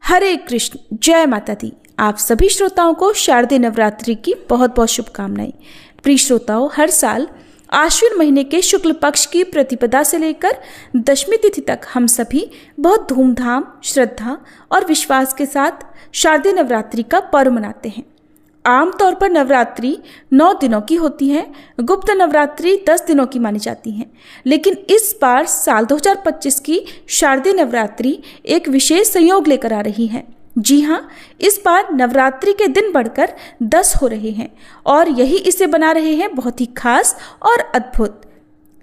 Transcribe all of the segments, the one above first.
हरे कृष्ण, जय माता दी। आप सभी श्रोताओं को शारदीय नवरात्रि की बहुत बहुत शुभकामनाएं। प्रिय श्रोताओं, हर साल आश्विन महीने के शुक्ल पक्ष की प्रतिपदा से लेकर दशमी तिथि तक हम सभी बहुत धूमधाम, श्रद्धा और विश्वास के साथ शारदीय नवरात्रि का पर्व मनाते हैं। आमतौर पर नवरात्रि 9 दिनों की होती है, गुप्त नवरात्रि 10 दिनों की मानी जाती है। लेकिन इस बार साल 2025 की शारदीय नवरात्रि एक विशेष संयोग लेकर आ रही है। जी हाँ, इस बार नवरात्रि के दिन बढ़कर 10 हो रहे हैं और यही इसे बना रहे हैं बहुत ही खास और अद्भुत।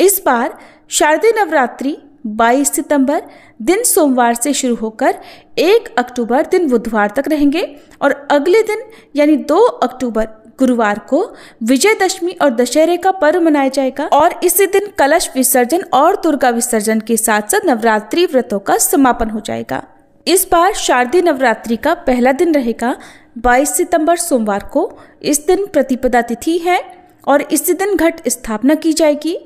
इस बार शारदीय नवरात्रि 22 सितंबर दिन सोमवार से शुरू होकर 1 अक्टूबर दिन बुधवार तक रहेंगे और अगले दिन यानी 2 अक्टूबर गुरुवार को विजयदशमी और दशहरे का पर्व मनाया जाएगा और इसी दिन कलश विसर्जन और दुर्गा विसर्जन के साथ साथ नवरात्रि व्रतों का समापन हो जाएगा। इस बार शारदीय नवरात्रि का पहला दिन रहेगा 22 सितंबर सोमवार को। इस दिन प्रतिपदा तिथि है और इसी दिन घट स्थापना की जाएगी।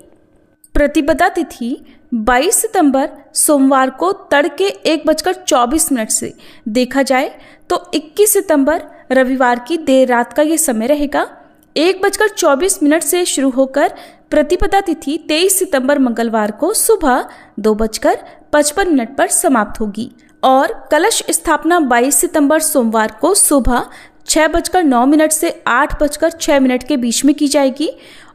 प्रतिपदा तिथि 22 सितंबर सोमवार को तड़के 1:24 से देखा जाए तो 21 सितंबर रविवार की देर रात का ये समय रहेगा। 1:24 से शुरू होकर प्रतिपदा तिथि 23 सितंबर मंगलवार को सुबह 2:55 पर समाप्त होगी और कलश स्थापना 22 सितंबर सोमवार को सुबह 6:09 से 8:06 के बीच में की जाएगी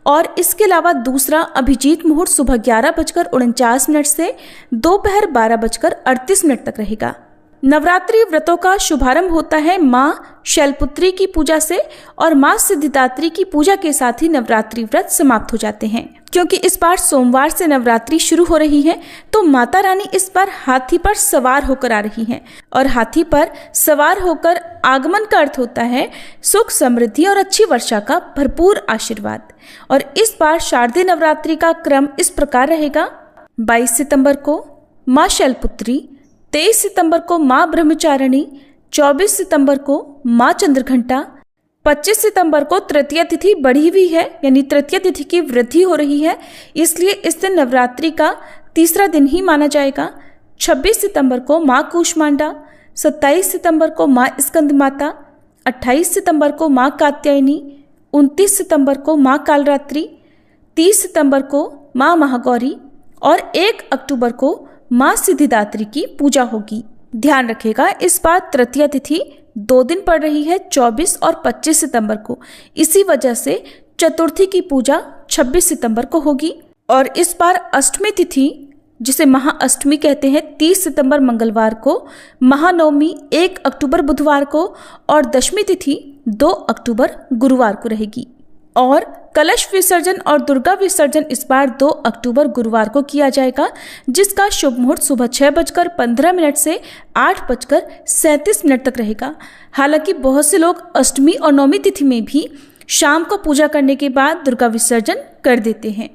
और इसके अलावा दूसरा अभिजीत मुहूर्त सुबह 11:49 से दोपहर 12:38 तक रहेगा। नवरात्रि व्रतों का शुभारंभ होता है माँ शैलपुत्री की पूजा से और माँ सिद्धिदात्री की पूजा के साथ ही नवरात्रि व्रत समाप्त हो जाते हैं। क्योंकि इस बार सोमवार से नवरात्रि शुरू हो रही है तो माता रानी इस बार हाथी पर सवार होकर आ रही हैं और हाथी पर सवार होकर आगमन का अर्थ होता है सुख, समृद्धि और अच्छी वर्षा का भरपूर आशीर्वाद। और इस बार शारदीय नवरात्रि का क्रम इस प्रकार रहेगा। 22 सितंबर को माँ शैलपुत्री, 23 सितंबर को माँ ब्रह्मचारिणी, 24 सितंबर को माँ चंद्रघंटा, 25 सितंबर को तृतीया तिथि बढ़ी हुई है यानी तृतीया तिथि की वृद्धि हो रही है, इसलिए इस दिन नवरात्रि का तीसरा दिन ही माना जाएगा। 26 सितंबर को माँ कूष्मांडा, 27 सितंबर को माँ स्कंद माता, 28 सितंबर को माँ कात्यायनी, 29 सितंबर को माँ कालरात्रि, 30 सितंबर को माँ महागौरी और 1 अक्टूबर को माँ सिद्धिदात्री की पूजा होगी। ध्यान रखेगा, इस बार तृतीया तिथि 2 दिन पड़ रही है, 24 और 25 सितंबर को। इसी वजह से चतुर्थी की पूजा 26 सितंबर को होगी और इस बार अष्टमी तिथि जिसे महाअष्टमी कहते हैं 30 सितंबर मंगलवार को, महानवमी 1 अक्टूबर बुधवार को और दशमी तिथि 2 अक्टूबर गुरुवार को रहेगी। और कलश विसर्जन और दुर्गा विसर्जन इस बार 2 अक्टूबर गुरुवार को किया जाएगा, जिसका शुभ मुहूर्त सुबह 6:15 से 8:37 तक रहेगा। हालांकि बहुत से लोग अष्टमी और नवमी तिथि में भी शाम को पूजा करने के बाद दुर्गा विसर्जन कर देते हैं।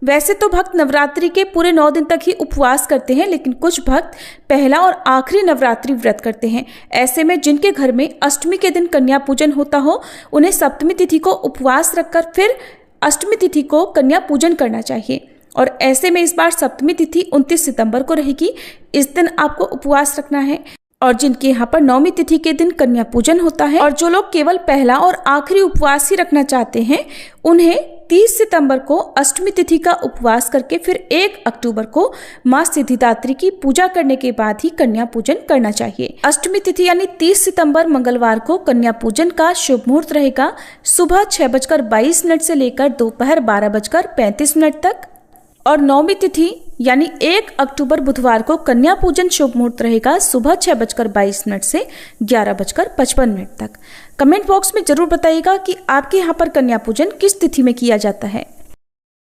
वैसे तो भक्त नवरात्रि के पूरे 9 दिन तक ही उपवास करते हैं, लेकिन कुछ भक्त पहला और आखिरी नवरात्रि व्रत करते हैं। ऐसे में जिनके घर में अष्टमी के दिन कन्या पूजन होता हो, उन्हें सप्तमी तिथि को उपवास रखकर फिर अष्टमी तिथि को कन्या पूजन करना चाहिए। और ऐसे में इस बार सप्तमी तिथि 29 सितंबर को रहेगी। इस दिन आपको उपवास रखना है। और जिनके यहाँ पर नवमी तिथि के दिन कन्या पूजन होता है और जो लोग केवल पहला और आखिरी उपवास ही रखना चाहते हैं, उन्हें 30 सितंबर को अष्टमी तिथि का उपवास करके फिर 1 अक्टूबर को माँ सिद्धिदात्री की पूजा करने के बाद ही कन्या पूजन करना चाहिए। अष्टमी तिथि यानी 30 सितंबर मंगलवार को कन्या पूजन का शुभ मुहूर्त रहेगा सुबह 6:22 से लेकर दोपहर 12:35 तक और नवमी तिथि यानी 1 अक्टूबर बुधवार को कन्या पूजन शुभ मुहूर्त रहेगा सुबह 6:22 से 11:55 तक। कमेंट बॉक्स में जरूर बताइएगा कि आपके यहाँ पर कन्या पूजन किस तिथि में किया जाता है।